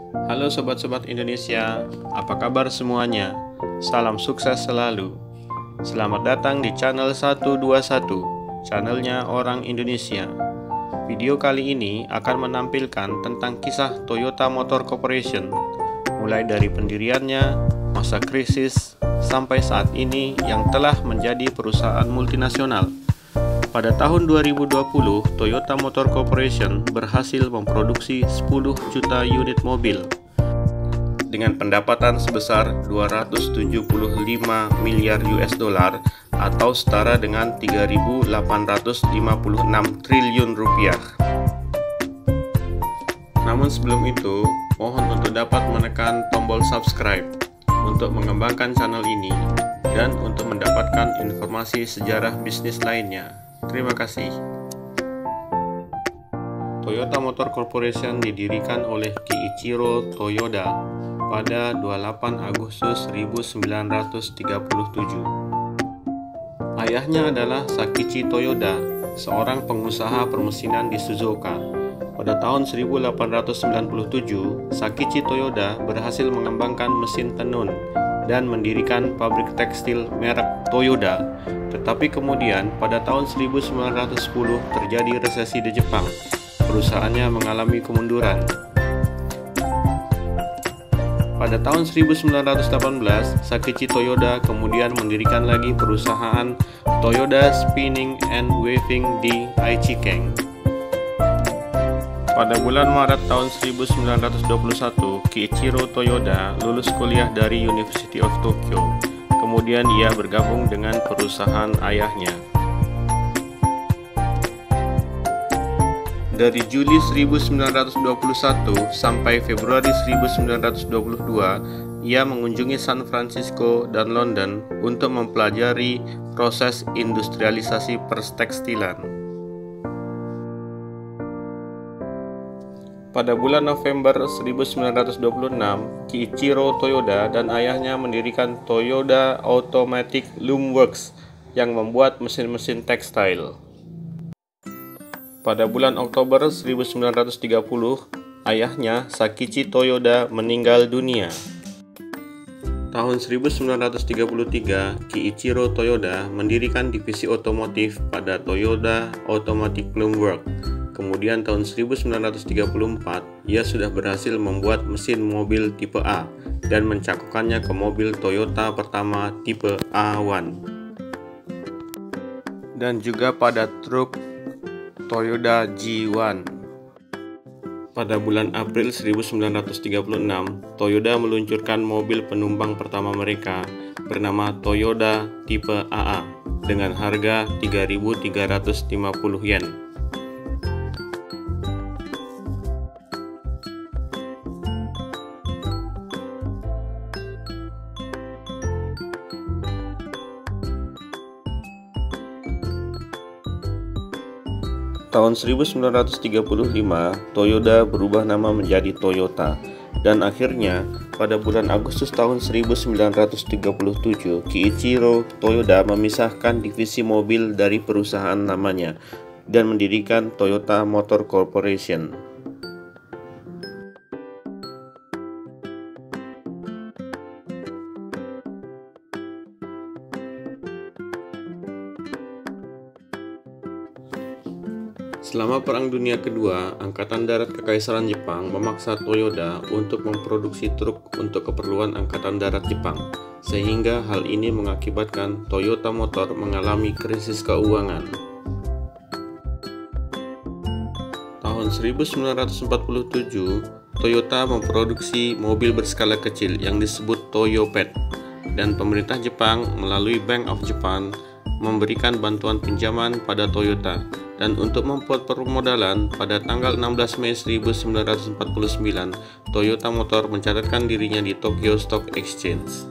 Halo sobat-sobat Indonesia, apa kabar semuanya? Salam sukses selalu. Selamat datang di channel 121, channelnya orang Indonesia. Video kali ini akan menampilkan tentang kisah Toyota Motor Corporation, mulai dari pendiriannya, masa krisis, sampai saat ini yang telah menjadi perusahaan multinasional. Pada tahun 2020, Toyota Motor Corporation berhasil memproduksi 10 juta unit mobil dengan pendapatan sebesar 275 miliar US dollar atau setara dengan 3.856 triliun rupiah. Namun sebelum itu, mohon untuk dapat menekan tombol subscribe untuk mengembangkan channel ini dan untuk mendapatkan informasi sejarah bisnis lainnya. Terima kasih. Toyota Motor Corporation didirikan oleh Kiichiro Toyoda pada 28 Agustus 1937. Ayahnya adalah Sakichi Toyoda, seorang pengusaha permesinan di Suzuka. Pada tahun 1897, Sakichi Toyoda berhasil mengembangkan mesin tenun dan mendirikan pabrik tekstil merek Toyoda. Tetapi kemudian pada tahun 1910 terjadi resesi di Jepang. Perusahaannya mengalami kemunduran. Pada tahun 1918, Sakichi Toyoda kemudian mendirikan lagi perusahaan Toyoda Spinning and Weaving di Aichi-ken. Pada bulan Maret tahun 1921, Kiichiro Toyoda lulus kuliah dari University of Tokyo. Kemudian ia bergabung dengan perusahaan ayahnya. Dari Juli 1921 sampai Februari 1922, ia mengunjungi San Francisco dan London untuk mempelajari proses industrialisasi perstekstilan. Pada bulan November 1926, Kiichiro Toyoda dan ayahnya mendirikan Toyoda Automatic Loom Works yang membuat mesin-mesin tekstil. Pada bulan Oktober 1930, ayahnya Sakichi Toyoda meninggal dunia. Tahun 1933, Kiichiro Toyoda mendirikan divisi otomotif pada Toyota Automatic Loom Works. Kemudian tahun 1934, ia sudah berhasil membuat mesin mobil tipe A dan mencakupkannya ke mobil Toyota pertama tipe A1. Dan juga pada truk Toyota G1. Pada bulan April 1936, Toyota meluncurkan mobil penumpang pertama mereka bernama Toyota tipe AA dengan harga 3.350 yen. Tahun 1935, Toyota berubah nama menjadi Toyota, dan akhirnya pada bulan Agustus tahun 1937, Kiichiro Toyoda memisahkan divisi mobil dari perusahaan namanya dan mendirikan Toyota Motor Corporation. Selama Perang Dunia Kedua, Angkatan Darat Kekaisaran Jepang memaksa Toyota untuk memproduksi truk untuk keperluan Angkatan Darat Jepang, sehingga hal ini mengakibatkan Toyota Motor mengalami krisis keuangan. Tahun 1947, Toyota memproduksi mobil berskala kecil yang disebut Toyopet, dan pemerintah Jepang melalui Bank of Japan memberikan bantuan pinjaman pada Toyota. Dan untuk membuat permodalan, pada tanggal 16 Mei 1949, Toyota Motor mencatatkan dirinya di Tokyo Stock Exchange.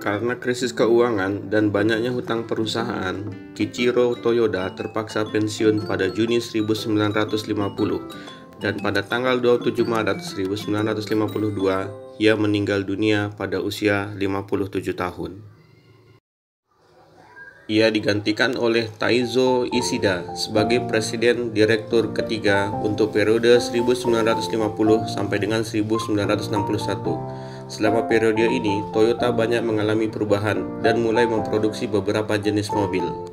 Karena krisis keuangan dan banyaknya hutang perusahaan, Kiichiro Toyoda terpaksa pensiun pada Juni 1950, dan pada tanggal 27 Maret 1952, ia meninggal dunia pada usia 57 tahun. Ia digantikan oleh Taizo Ishida sebagai Presiden Direktur ketiga untuk periode 1950 sampai dengan 1961. Selama periode ini, Toyota banyak mengalami perubahan dan mulai memproduksi beberapa jenis mobil.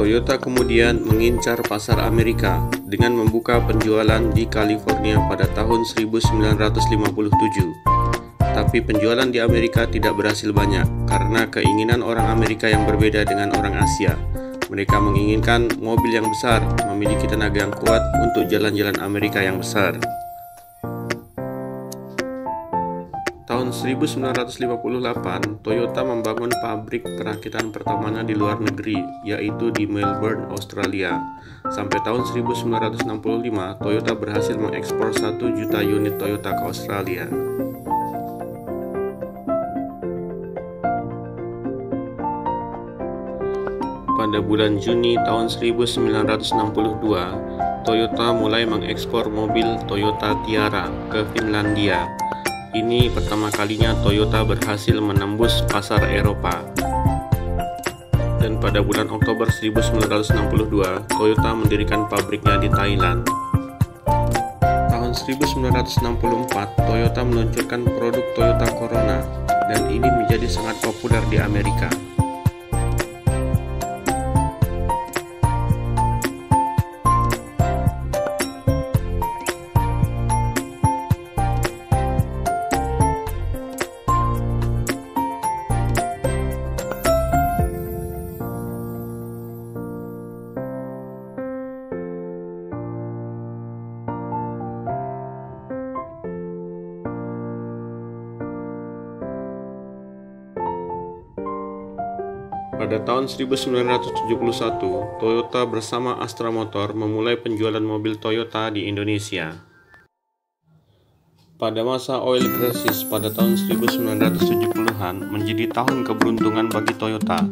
Toyota kemudian mengincar pasar Amerika dengan membuka penjualan di California pada tahun 1957. Tapi penjualan di Amerika tidak berhasil banyak karena keinginan orang Amerika yang berbeda dengan orang Asia. Mereka menginginkan mobil yang besar, memiliki tenaga yang kuat untuk jalan-jalan Amerika yang besar. Tahun 1958, Toyota membangun pabrik perakitan pertamanya di luar negeri, yaitu di Melbourne, Australia. Sampai tahun 1965, Toyota berhasil mengekspor 1 juta unit Toyota ke Australia. Pada bulan Juni tahun 1962, Toyota mulai mengekspor mobil Toyota Tiara ke Finlandia. Ini pertama kalinya Toyota berhasil menembus pasar Eropa. Dan pada bulan Oktober 1962, Toyota mendirikan pabriknya di Thailand. Tahun 1964, Toyota meluncurkan produk Toyota Corona, dan ini menjadi sangat populer di Amerika. Pada tahun 1971, Toyota bersama Astra Motor memulai penjualan mobil Toyota di Indonesia. Pada masa oil crisis pada tahun 1970-an menjadi tahun keberuntungan bagi Toyota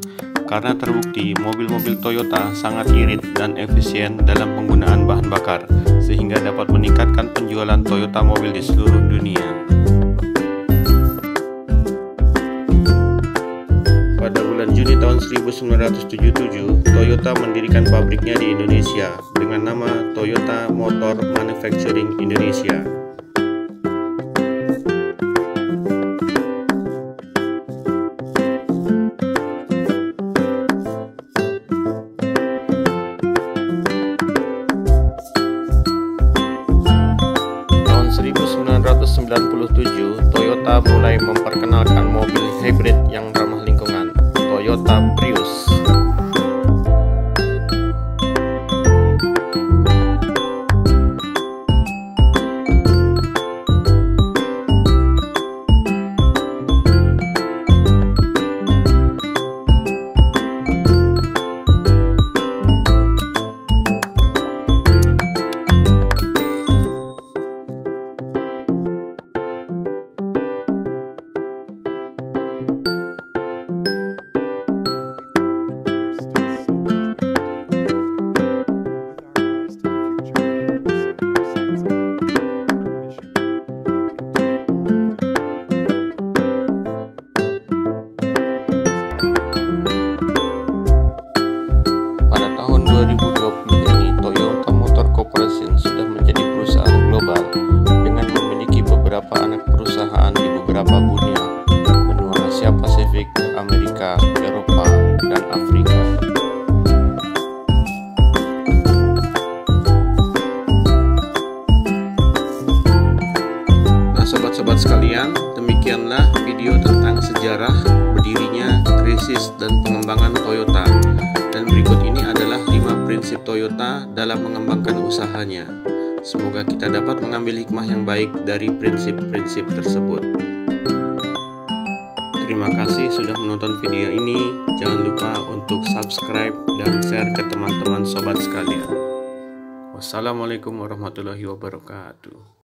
karena terbukti mobil-mobil Toyota sangat irit dan efisien dalam penggunaan bahan bakar sehingga dapat meningkatkan penjualan Toyota mobil di seluruh dunia. Pada bulan Juni tahun 1977, Toyota mendirikan pabriknya di Indonesia dengan nama Toyota Motor Manufacturing Indonesia. Tahun 1997, Toyota mulai memperkenalkan mobil hybrid yang ramah lingkungan, Toyota Prius. Sudah menjadi perusahaan global dengan memiliki beberapa anak perusahaan di beberapa benua Asia Pasifik, Amerika, Eropa, dan Afrika. Nah, sobat-sobat sekalian, demikianlah video tentang sejarah berdirinya, krisis, dan pengembangan Toyota. Dan berikut ini adalah 5 prinsip Toyota dalam mengembangkan usahanya. Semoga kita dapat mengambil hikmah yang baik dari prinsip-prinsip tersebut. Terima kasih sudah menonton video ini. Jangan lupa untuk subscribe dan share ke teman-teman sobat sekalian. Wassalamualaikum warahmatullahi wabarakatuh.